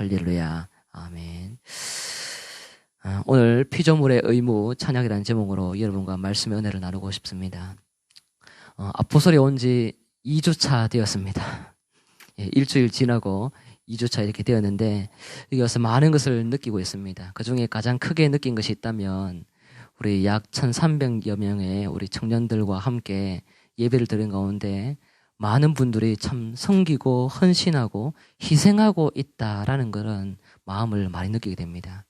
할렐루야. 아멘. 오늘 피조물의 의무 찬양이라는 제목으로 여러분과 말씀의 은혜를 나누고 싶습니다. 아포솔이 온 지 2주차 되었습니다. 일주일 지나고 2주차 이렇게 되었는데 여기 와서 많은 것을 느끼고 있습니다. 그중에 가장 크게 느낀 것이 있다면 우리 약 1,300여 명의 우리 청년들과 함께 예배를 드린 가운데 많은 분들이 참 섬기고 헌신하고 희생하고 있다라는 그런 마음을 많이 느끼게 됩니다.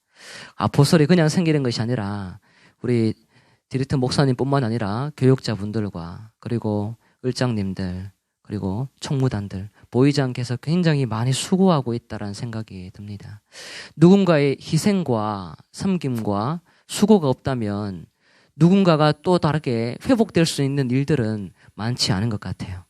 아포솔이 그냥 생기는 것이 아니라 우리 디렉터 목사님뿐만 아니라 교육자분들과 그리고 을장님들 그리고 총무단들 보이지 않게 해서 굉장히 많이 수고하고 있다는 생각이 듭니다. 누군가의 희생과 섬김과 수고가 없다면 누군가가 또 다르게 회복될 수 있는 일들은 많지 않은 것 같아요.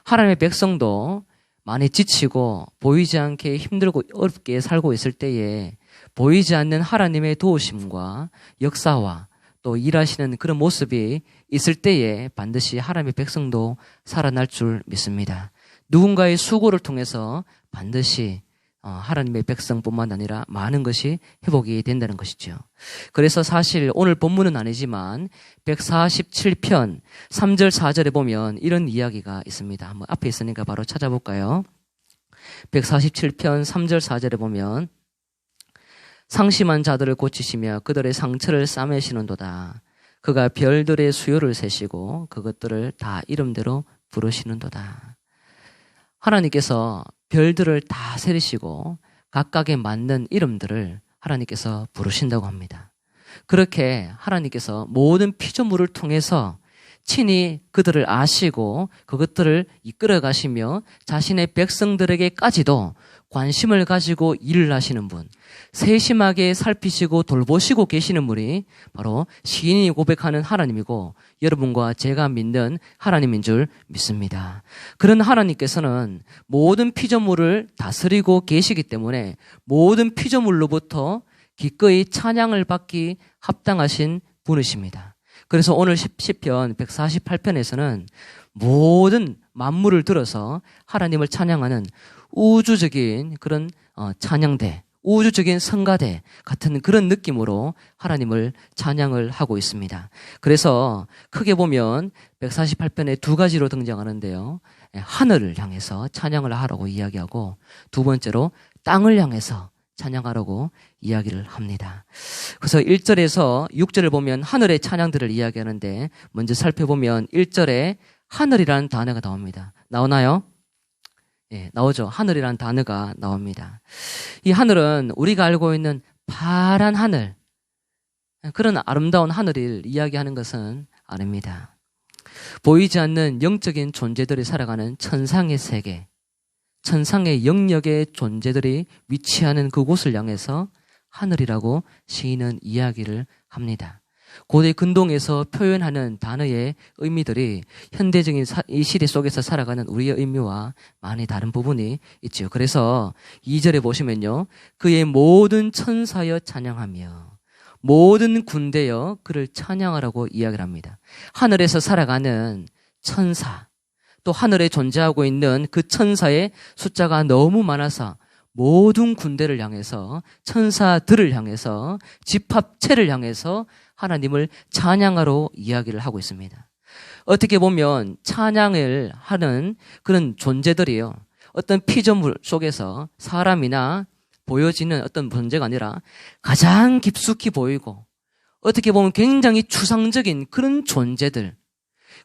하나님의 백성도 많이 지치고 보이지 않게 힘들고 어렵게 살고 있을 때에 보이지 않는 하나님의 도우심과 역사와 또 일하시는 그런 모습이 있을 때에 반드시 하나님의 백성도 살아날 줄 믿습니다. 누군가의 수고를 통해서 반드시 하나님의 백성뿐만 아니라 많은 것이 회복이 된다는 것이죠. 그래서 사실 오늘 본문은 아니지만 147편 3절 4절에 보면 이런 이야기가 있습니다. 한번 앞에 있으니까 바로 찾아볼까요? 147편 3절 4절에 보면 상심한 자들을 고치시며 그들의 상처를 싸매시는도다. 그가 별들의 수요를 세시고 그것들을 다 이름대로 부르시는도다. 하나님께서 별들을 다 세리시고 각각에 맞는 이름들을 하나님께서 부르신다고 합니다. 그렇게 하나님께서 모든 피조물을 통해서 친히 그들을 아시고 그것들을 이끌어 가시며 자신의 백성들에게까지도 관심을 가지고 일을 하시는 분, 세심하게 살피시고 돌보시고 계시는 분이 바로 시인이 고백하는 하나님이고 여러분과 제가 믿는 하나님인 줄 믿습니다. 그런 하나님께서는 모든 피조물을 다스리고 계시기 때문에 모든 피조물로부터 기꺼이 찬양을 받기 합당하신 분이십니다. 그래서 오늘 시편 148편에서는 모든 만물을 들어서 하나님을 찬양하는 우주적인 그런 찬양대, 우주적인 성가대 같은 그런 느낌으로 하나님을 찬양을 하고 있습니다. 그래서 크게 보면 148편에 두 가지로 등장하는데요. 하늘을 향해서 찬양을 하라고 이야기하고 두 번째로 땅을 향해서 찬양하라고 이야기를 합니다. 그래서 1절에서 6절을 보면 하늘의 찬양들을 이야기하는데 먼저 살펴보면 1절에 하늘이라는 단어가 나옵니다. 나오나요? 예, 나오죠. 하늘이라는 단어가 나옵니다. 이 하늘은 우리가 알고 있는 파란 하늘, 그런 아름다운 하늘을 이야기하는 것은 아닙니다. 보이지 않는 영적인 존재들이 살아가는 천상의 세계, 천상의 영역의 존재들이 위치하는 그곳을 향해서 하늘이라고 시인은 이야기를 합니다. 고대 근동에서 표현하는 단어의 의미들이 현대적인 이 시대 속에서 살아가는 우리의 의미와 많이 다른 부분이 있죠. 그래서 2절에 보시면요. 그의 모든 천사여 찬양하며 모든 군대여 그를 찬양하라고 이야기를 합니다. 하늘에서 살아가는 천사, 또 하늘에 존재하고 있는 그 천사의 숫자가 너무 많아서 모든 군대를 향해서 천사들을 향해서 집합체를 향해서 하나님을 찬양하러 이야기를 하고 있습니다. 어떻게 보면 찬양을 하는 그런 존재들이요. 어떤 피조물 속에서 사람이나 보여지는 어떤 존재가 아니라 가장 깊숙이 보이고 어떻게 보면 굉장히 추상적인 그런 존재들,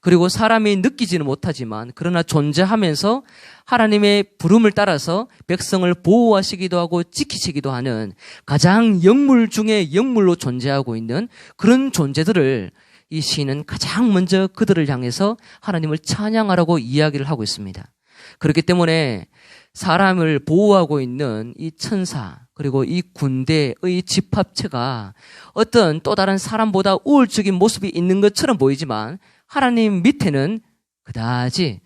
그리고 사람이 느끼지는 못하지만 그러나 존재하면서 하나님의 부름을 따라서 백성을 보호하시기도 하고 지키시기도 하는 가장 영물 중에 영물로 존재하고 있는 그런 존재들을 이 시인은 가장 먼저 그들을 향해서 하나님을 찬양하라고 이야기를 하고 있습니다. 그렇기 때문에 사람을 보호하고 있는 이 천사 그리고 이 군대의 집합체가 어떤 또 다른 사람보다 우월적인 모습이 있는 것처럼 보이지만 하나님 밑에는 그다지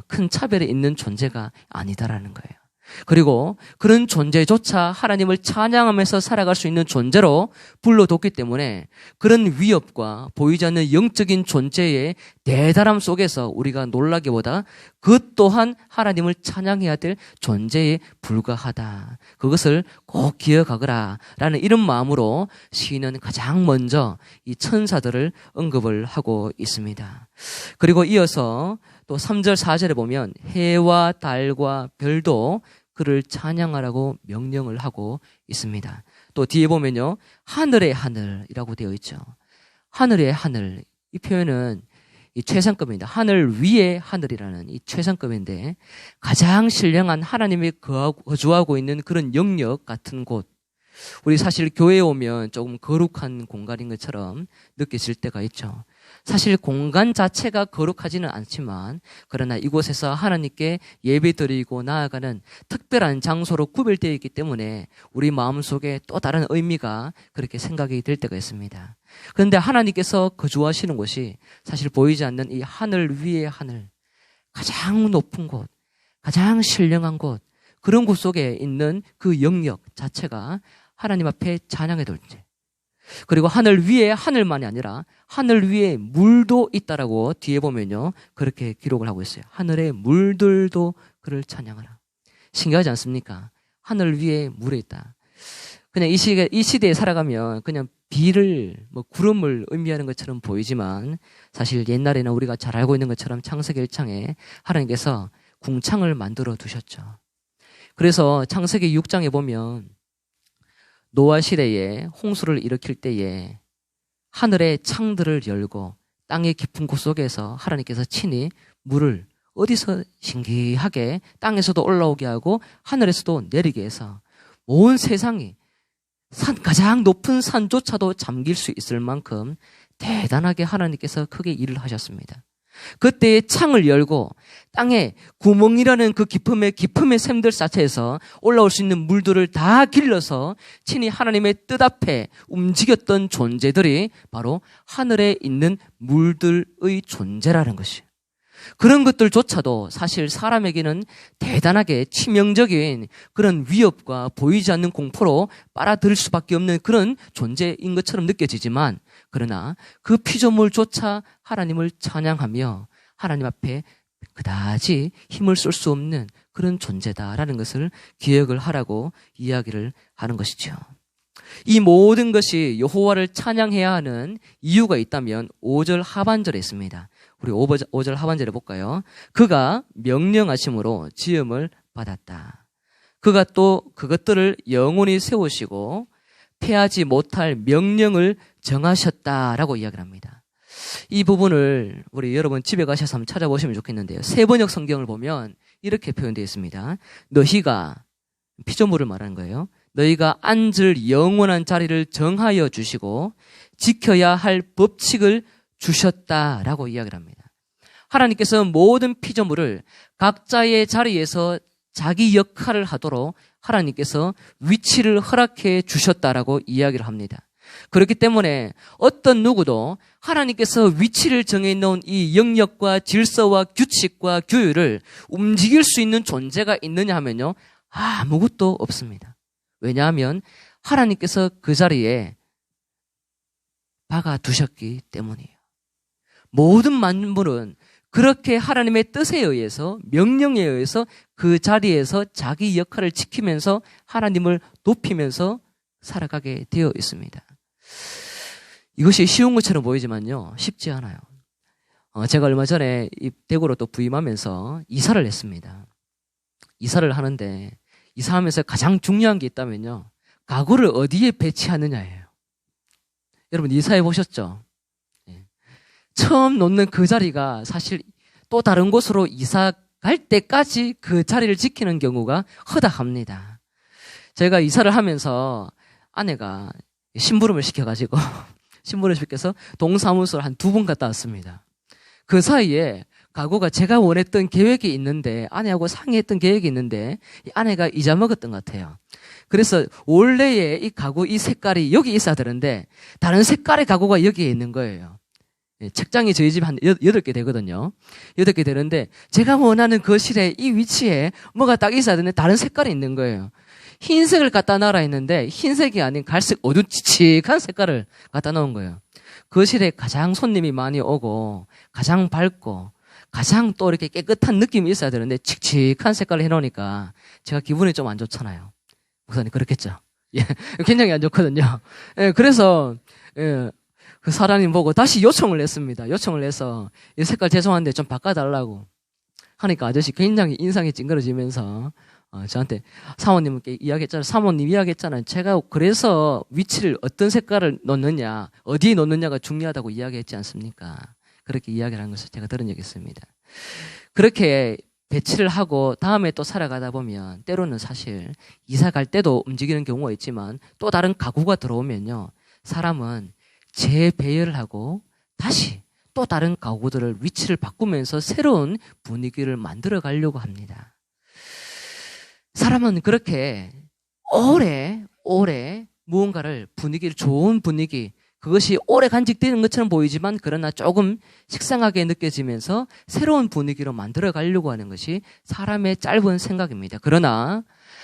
큰 차별이 있는 존재가 아니다라는 거예요. 그리고 그런 존재조차 하나님을 찬양하면서 살아갈 수 있는 존재로 불러뒀기 때문에 그런 위협과 보이지 않는 영적인 존재의 대단함 속에서 우리가 놀라기보다 그 또한 하나님을 찬양해야 될 존재에 불과하다. 그것을 꼭 기억하거라 라는 이런 마음으로 시인은 가장 먼저 이 천사들을 언급을 하고 있습니다. 그리고 이어서 또 3절 4절에 보면 해와 달과 별도 그를 찬양하라고 명령을 하고 있습니다. 또 뒤에 보면요, 하늘의 하늘이라고 되어 있죠. 하늘의 하늘, 이 표현은 이 최상급입니다. 하늘 위의 하늘이라는 이 최상급인데 가장 신령한 하나님이 거주하고 있는 그런 영역 같은 곳. 우리 사실 교회에 오면 조금 거룩한 공간인 것처럼 느껴질 때가 있죠. 사실 공간 자체가 거룩하지는 않지만 그러나 이곳에서 하나님께 예배드리고 나아가는 특별한 장소로 구별되어 있기 때문에 우리 마음속에 또 다른 의미가 그렇게 생각이 될 때가 있습니다. 그런데 하나님께서 거주하시는 곳이 사실 보이지 않는 이 하늘 위의 하늘, 가장 높은 곳, 가장 신령한 곳, 그런 곳 속에 있는 그 영역 자체가 하나님 앞에 찬양의 돌체. 그리고 하늘 위에 하늘만이 아니라 하늘 위에 물도 있다라고 뒤에 보면요, 그렇게 기록을 하고 있어요. 하늘의 물들도 그를 찬양하라. 신기하지 않습니까? 하늘 위에 물이 있다. 그냥 이 시대에 살아가면 그냥 비를, 구름을 의미하는 것처럼 보이지만 사실 옛날에는 우리가 잘 알고 있는 것처럼 창세기 1장에 하나님께서 궁창을 만들어 두셨죠. 그래서 창세기 6장에 보면 노아 시대에 홍수를 일으킬 때에 하늘의 창들을 열고 땅의 깊은 곳 속에서 하나님께서 친히 물을 어디서 신기하게 땅에서도 올라오게 하고 하늘에서도 내리게 해서 온 세상이 가장 높은 산조차도 잠길 수 있을 만큼 대단하게 하나님께서 크게 일을 하셨습니다. 그때의 창을 열고 땅에 구멍이라는 그 깊음의 샘들 자체에서 올라올 수 있는 물들을 다 길러서 친히 하나님의 뜻 앞에 움직였던 존재들이 바로 하늘에 있는 물들의 존재라는 것이에요. 그런 것들조차도 사실 사람에게는 대단하게 치명적인 그런 위협과 보이지 않는 공포로 빨아들일 수밖에 없는 그런 존재인 것처럼 느껴지지만 그러나 그 피조물조차 하나님을 찬양하며 하나님 앞에 그다지 힘을 쓸 수 없는 그런 존재다라는 것을 기억을 하라고 이야기를 하는 것이죠. 이 모든 것이 여호와를 찬양해야 하는 이유가 있다면 5절 하반절에 있습니다. 우리 5절 하반절에 볼까요? 그가 명령하심으로 지음을 받았다. 그가 또 그것들을 영원히 세우시고 패하지 못할 명령을 정하셨다라고 이야기를 합니다. 이 부분을 우리 여러분 집에 가셔서 한번 찾아보시면 좋겠는데요. 세번역 성경을 보면 이렇게 표현되어 있습니다. 너희가, 피조물을 말하는 거예요. 너희가 앉을 영원한 자리를 정하여 주시고 지켜야 할 법칙을 주셨다라고 이야기를 합니다. 하나님께서 모든 피조물을 각자의 자리에서 자기 역할을 하도록 하나님께서 위치를 허락해 주셨다라고 이야기를 합니다. 그렇기 때문에 어떤 누구도 하나님께서 위치를 정해놓은 이 영역과 질서와 규칙과 규율을 움직일 수 있는 존재가 있느냐 하면요, 아무것도 없습니다. 왜냐하면 하나님께서 그 자리에 박아두셨기 때문이에요. 모든 만물은 그렇게 하나님의 뜻에 의해서, 명령에 의해서 그 자리에서 자기 역할을 지키면서 하나님을 높이면서 살아가게 되어 있습니다. 이것이 쉬운 것처럼 보이지만요, 쉽지 않아요. 제가 얼마 전에 이 대구로 또 부임하면서 이사를 했습니다. 이사를 하는데 이사하면서 가장 중요한 게 있다면요, 가구를 어디에 배치하느냐예요. 여러분 이사해 보셨죠? 처음 놓는 그 자리가 사실 또 다른 곳으로 이사 갈 때까지 그 자리를 지키는 경우가 허다합니다. 제가 이사를 하면서 아내가 심부름을 시켜가지고 심부름을 시켜서 동사무소를 한 2번 갔다 왔습니다. 그 사이에 가구가 제가 원했던 계획이 있는데, 아내하고 상의했던 계획이 있는데 이 아내가 잊어먹었던 것 같아요. 그래서 원래의 이 가구 이 색깔이 여기 있어야 되는데 다른 색깔의 가구가 여기에 있는 거예요. 책장이 저희 집 한 8개 되거든요. 8개 되는데 제가 원하는 거실에 이 위치에 뭐가 딱 있어야 되는데 다른 색깔이 있는 거예요. 흰색을 갖다 놔라 했는데 흰색이 아닌 갈색 어두칙칙한 색깔을 갖다 놓은 거예요. 거실에 가장 손님이 많이 오고 가장 밝고 가장 또 이렇게 깨끗한 느낌이 있어야 되는데 칙칙한 색깔을 해놓으니까 제가 기분이 좀 안 좋잖아요. 목사님 그렇겠죠? 예, 굉장히 안 좋거든요. 예, 그래서 그 사장님 보고 다시 요청을 했습니다. 요청을 해서 이 색깔 죄송한데 좀 바꿔달라고 하니까 아저씨 굉장히 인상이 찡그러지면서 저한테 사모님께 이야기했잖아요. 사모님 이야기했잖아요. 제가 그래서 위치를 어떤 색깔을 놓느냐, 어디에 놓느냐가 중요하다고 이야기했지 않습니까? 그렇게 이야기를 한 것을 제가 들은 적이 있습니다. 그렇게 배치를 하고 다음에 또 살아가다 보면 때로는 사실 이사 갈 때도 움직이는 경우가 있지만 또 다른 가구가 들어오면요. 사람은 재배열을 하고 다시 또 다른 가구들을 위치를 바꾸면서 새로운 분위기를 만들어 가려고 합니다. 사람은 그렇게 오래 무언가를 좋은 분위기, 그것이 오래 간직되는 것처럼 보이지만 그러나 조금 식상하게 느껴지면서 새로운 분위기로 만들어 가려고 하는 것이 사람의 짧은 생각입니다. 그러나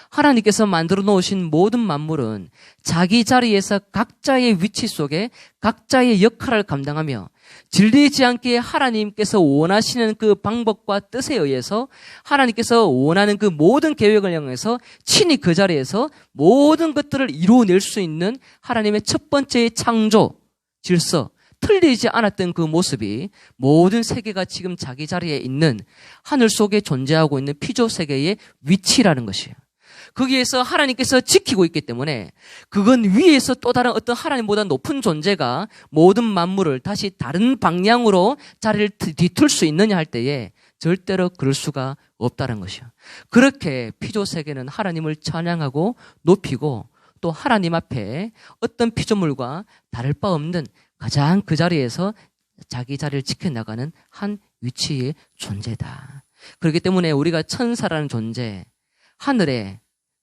하나님께서 만들어 놓으신 모든 만물은 자기 자리에서 각자의 위치 속에 각자의 역할을 감당하며 질리지 않게 하나님께서 원하시는 그 방법과 뜻에 의해서 하나님께서 원하는 그 모든 계획을 향해서 친히 그 자리에서 모든 것들을 이루어낼 수 있는 하나님의 첫 번째의 창조, 질서, 틀리지 않았던 그 모습이 모든 세계가 지금 자기 자리에 있는 하늘 속에 존재하고 있는 피조 세계의 위치라는 것이에요. 거기에서 하나님께서 지키고 있기 때문에 그건 위에서 또 다른 어떤 하나님보다 높은 존재가 모든 만물을 다시 다른 방향으로 자리를 뒤틀 수 있느냐 할 때에 절대로 그럴 수가 없다는 것이요. 그렇게 피조세계는 하나님을 찬양하고 높이고 또 하나님 앞에 어떤 피조물과 다를 바 없는 가장 그 자리에서 자기 자리를 지켜나가는 한 위치의 존재다. 그렇기 때문에 우리가 천사라는 존재, 하늘에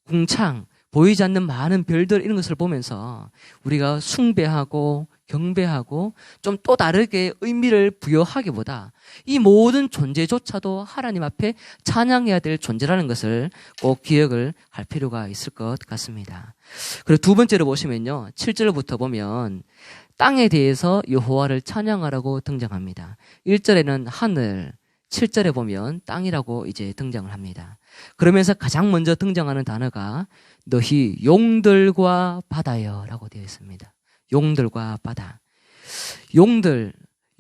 궁창, 보이지 않는 많은 별들 이런 것을 보면서 우리가 숭배하고 경배하고 좀 또 다르게 의미를 부여하기보다 이 모든 존재조차도 하나님 앞에 찬양해야 될 존재라는 것을 꼭 기억을 할 필요가 있을 것 같습니다. 그리고 두 번째로 보시면요. 7절부터 보면 땅에 대해서 여호와를 찬양하라고 등장합니다. 1절에는 하늘, 7절에 보면 땅이라고 이제 등장을 합니다. 그러면서 가장 먼저 등장하는 단어가 너희 용들과 바다여 라고 되어 있습니다. 용들과 바다.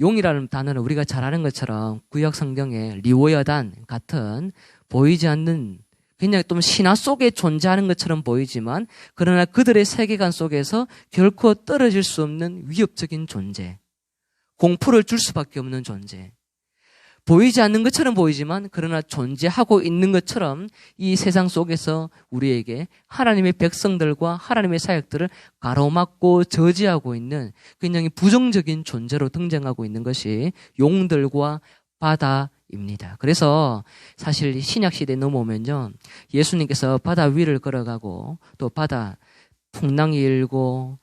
용이라는 단어는 우리가 잘 아는 것처럼 구약 성경에 리오야단 같은 보이지 않는 그냥 좀 신화 속에 존재하는 것처럼 보이지만 그러나 그들의 세계관 속에서 결코 떨어질 수 없는 위협적인 존재. 공포를 줄 수밖에 없는 존재. 보이지 않는 것처럼 보이지만 그러나 존재하고 있는 것처럼 이 세상 속에서 우리에게 하나님의 백성들과 하나님의 사역들을 가로막고 저지하고 있는 굉장히 부정적인 존재로 등장하고 있는 것이 용들과 바다입니다. 그래서 사실 신약시대에 넘어오면요. 예수님께서 바다 위를 걸어가고 또 바다 풍랑이 일고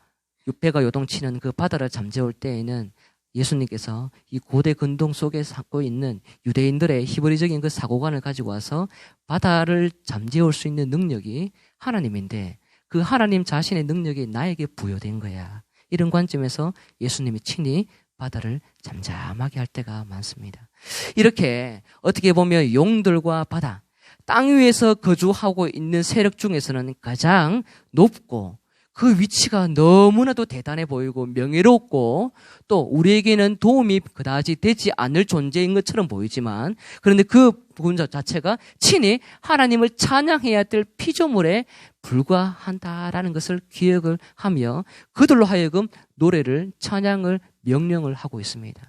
배가 요동치는 그 바다를 잠재울 때에는 예수님께서 이 고대 근동 속에 살고 있는 유대인들의 히브리적인 그 사고관을 가지고 와서 바다를 잠재울 수 있는 능력이 하나님인데 그 하나님 자신의 능력이 나에게 부여된 거야. 이런 관점에서 예수님이 친히 바다를 잠잠하게 할 때가 많습니다. 이렇게 어떻게 보면 용들과 바다, 땅 위에서 거주하고 있는 세력 중에서는 가장 높고 그 위치가 너무나도 대단해 보이고 명예롭고 또 우리에게는 도움이 그다지 되지 않을 존재인 것처럼 보이지만 그런데 그 분자 자체가 친히 하나님을 찬양해야 될 피조물에 불과한다라는 것을 기억을 하며 그들로 하여금 노래를 찬양을 명령을 하고 있습니다.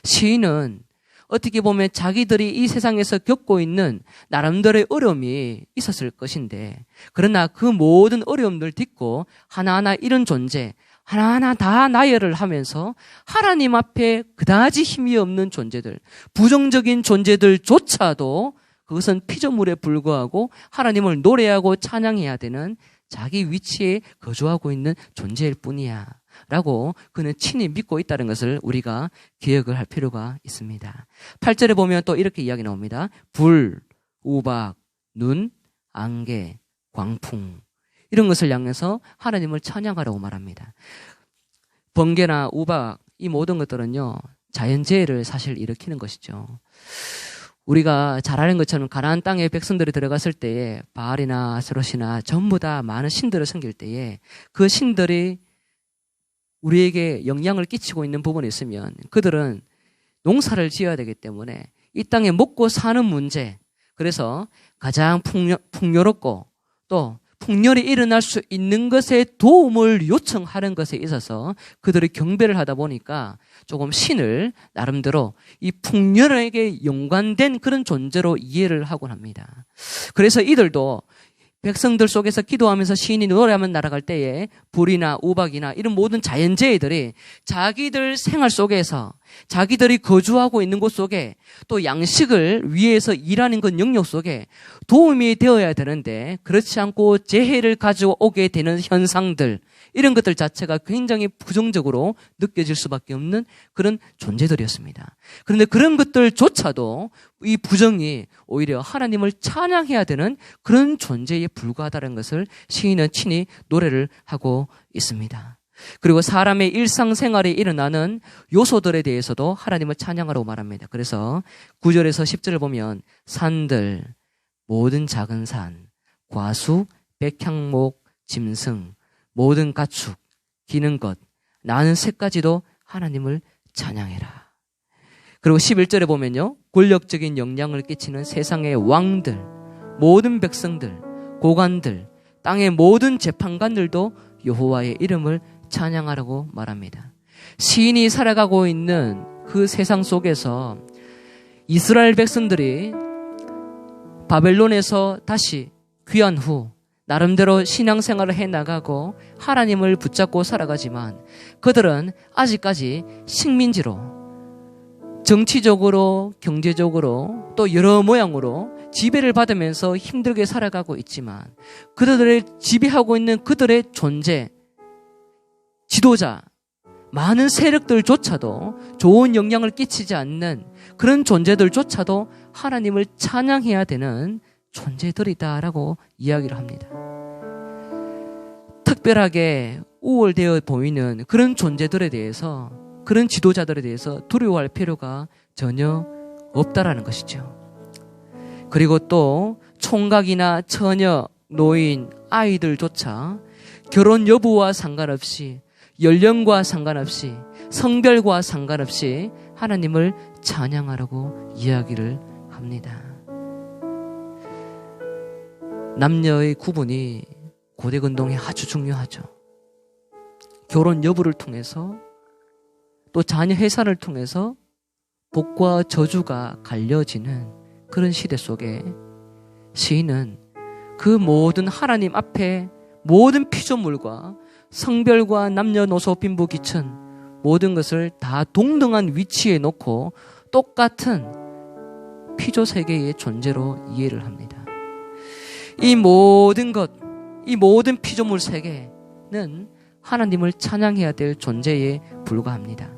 시인은 어떻게 보면 자기들이 이 세상에서 겪고 있는 나름대로의 어려움이 있었을 것인데 그러나 그 모든 어려움들 딛고 하나하나 이런 존재 하나하나 다 나열을 하면서 하나님 앞에 그다지 힘이 없는 존재들 부정적인 존재들조차도 그것은 피조물에 불과하고 하나님을 노래하고 찬양해야 되는 자기 위치에 거주하고 있는 존재일 뿐이야 라고 그는 친히 믿고 있다는 것을 우리가 기억을 할 필요가 있습니다. 8절에 보면 또 이렇게 이야기 나옵니다. 불, 우박, 눈, 안개, 광풍 이런 것을 향해서 하나님을 찬양하라고 말합니다. 번개나 우박 이 모든 것들은요 자연재해를 사실 일으키는 것이죠. 우리가 잘 아는 것처럼 가나안 땅에 백성들이 들어갔을 때에 바알이나 아스롯이나 전부 다 많은 신들을 섬길 때에 그 신들이 우리에게 영향을 끼치고 있는 부분이 있으면 그들은 농사를 지어야 되기 때문에 이 땅에 먹고 사는 문제, 그래서 가장 풍요롭고 또 풍년이 일어날 수 있는 것에 도움을 요청하는 것에 있어서 그들이 경배를 하다 보니까 조금 신을 나름대로 이 풍년에게 연관된 그런 존재로 이해를 하곤 합니다. 그래서 이들도 백성들 속에서 기도하면서 시인이 노래하면 날아갈 때에 불이나 우박이나 이런 모든 자연재해들이 자기들 생활 속에서 자기들이 거주하고 있는 곳 속에 또 양식을 위해서 일하는 그 영역 속에 도움이 되어야 되는데 그렇지 않고 재해를 가지고 오게 되는 현상들 이런 것들 자체가 굉장히 부정적으로 느껴질 수밖에 없는 그런 존재들이었습니다. 그런데 그런 것들조차도 이 부정이 오히려 하나님을 찬양해야 되는 그런 존재에 불과하다는 것을 시인은 친히 노래를 하고 있습니다. 그리고 사람의 일상생활에 일어나는 요소들에 대해서도 하나님을 찬양하라고 말합니다. 그래서 9절에서 10절을 보면 산들, 모든 작은 산, 과수, 백향목, 짐승, 모든 가축, 기는 것, 나는 새까지도 하나님을 찬양해라. 그리고 11절에 보면요, 권력적인 영향을 끼치는 세상의 왕들, 모든 백성들, 고관들, 땅의 모든 재판관들도 여호와의 이름을 찬양하라고 말합니다. 시인이 살아가고 있는 그 세상 속에서 이스라엘 백성들이 바벨론에서 다시 귀환 후 나름대로 신앙생활을 해나가고 하나님을 붙잡고 살아가지만 그들은 아직까지 식민지로 정치적으로 경제적으로 또 여러 모양으로 지배를 받으면서 힘들게 살아가고 있지만 그들을 지배하고 있는 그들의 존재, 지도자, 많은 세력들조차도 좋은 영향을 끼치지 않는 그런 존재들조차도 하나님을 찬양해야 되는 존재들이다라고 이야기를 합니다. 특별하게 우월되어 보이는 그런 존재들에 대해서, 그런 지도자들에 대해서 두려워할 필요가 전혀 없다라는 것이죠. 그리고 또 총각이나 처녀, 노인, 아이들조차 결혼 여부와 상관없이, 연령과 상관없이, 성별과 상관없이 하나님을 찬양하라고 이야기를 합니다. 남녀의 구분이 고대 근동에 아주 중요하죠. 결혼 여부를 통해서 또 자녀 해산을 통해서 복과 저주가 갈려지는 그런 시대 속에 시인은 그 모든 하나님 앞에 모든 피조물과 성별과 남녀노소 빈부 귀천 모든 것을 다 동등한 위치에 놓고 똑같은 피조 세계의 존재로 이해를 합니다. 이 모든 것, 이 모든 피조물 세계는 하나님을 찬양해야 될 존재에 불과합니다.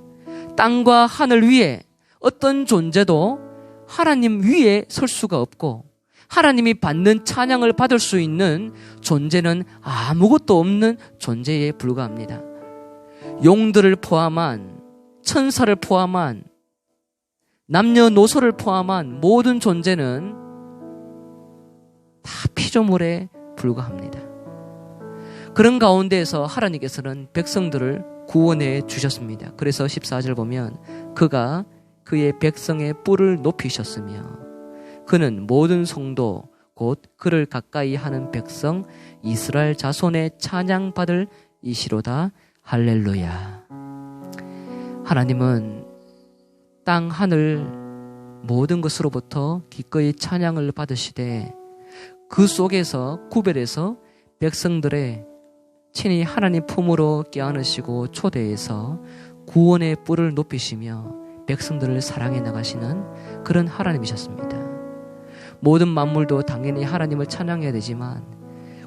땅과 하늘 위에 어떤 존재도 하나님 위에 설 수가 없고 하나님이 받는 찬양을 받을 수 있는 존재는 아무것도 없는 존재에 불과합니다. 용들을 포함한, 천사를 포함한, 남녀노소를 포함한 모든 존재는 다 피조물에 불과합니다. 그런 가운데에서 하나님께서는 백성들을 구원해 주셨습니다. 그래서 14절 보면 그가 그의 백성의 뿔을 높이셨으며 그는 모든 성도 곧 그를 가까이 하는 백성 이스라엘 자손의 찬양받을 이시로다. 할렐루야. 하나님은 땅 하늘 모든 것으로부터 기꺼이 찬양을 받으시되 그 속에서 구별해서 백성들의 친히 하나님 품으로 껴안으시고 초대해서 구원의 뿔을 높이시며 백성들을 사랑해 나가시는 그런 하나님이셨습니다. 모든 만물도 당연히 하나님을 찬양해야 되지만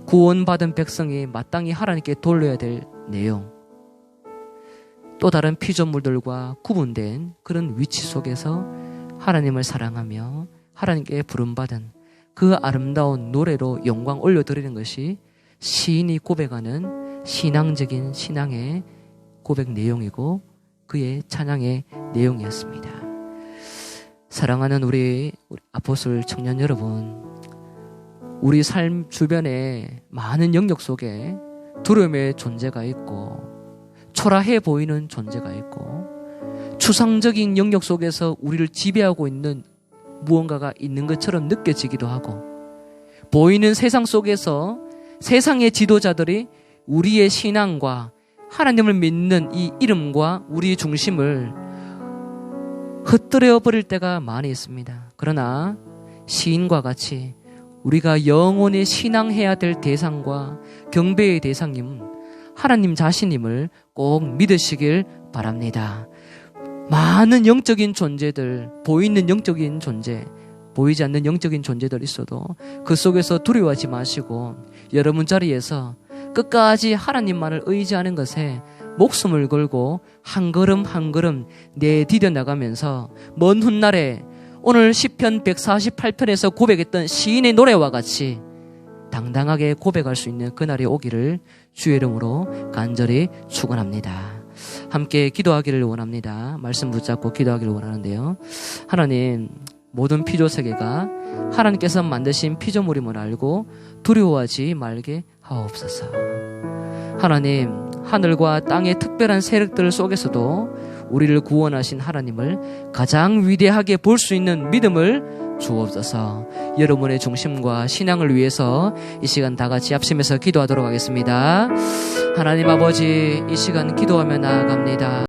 구원받은 백성이 마땅히 하나님께 돌려야 될 내용, 또 다른 피조물들과 구분된 그런 위치 속에서 하나님을 사랑하며 하나님께 부름받은 그 아름다운 노래로 영광 올려드리는 것이 시인이 고백하는 신앙적인 신앙의 고백 내용이고 그의 찬양의 내용이었습니다. 사랑하는 우리 아포스톨 청년 여러분, 우리 삶 주변에 많은 영역 속에 두려움의 존재가 있고 초라해 보이는 존재가 있고 추상적인 영역 속에서 우리를 지배하고 있는 무언가가 있는 것처럼 느껴지기도 하고, 보이는 세상 속에서 세상의 지도자들이 우리의 신앙과 하나님을 믿는 이 이름과 우리의 중심을 흩뜨려 버릴 때가 많이 있습니다. 그러나 시인과 같이 우리가 영원히 신앙해야 될 대상과 경배의 대상님 하나님 자신임을 꼭 믿으시길 바랍니다. 많은 영적인 존재들, 보이는 영적인 존재, 보이지 않는 영적인 존재들 있어도 그 속에서 두려워하지 마시고 여러분 자리에서 끝까지 하나님만을 의지하는 것에 목숨을 걸고 한 걸음 한 걸음 내디뎌 나가면서 먼 훗날에 오늘 시편 148편에서 고백했던 시인의 노래와 같이 당당하게 고백할 수 있는 그날이 오기를 주의 이름으로 간절히 축원합니다. 함께 기도하기를 원합니다. 말씀 붙잡고 기도하기를 원하는데요. 하나님, 모든 피조 세계가 하나님께서 만드신 피조물임을 알고 두려워하지 말게 하옵소서. 하나님, 하늘과 땅의 특별한 세력들 속에서도 우리를 구원하신 하나님을 가장 위대하게 볼 수 있는 믿음을 주옵소서. 여러분의 중심과 신앙을 위해서 이 시간 다 같이 합심해서 기도하도록 하겠습니다. 하나님 아버지, 이 시간 기도하며 나아갑니다.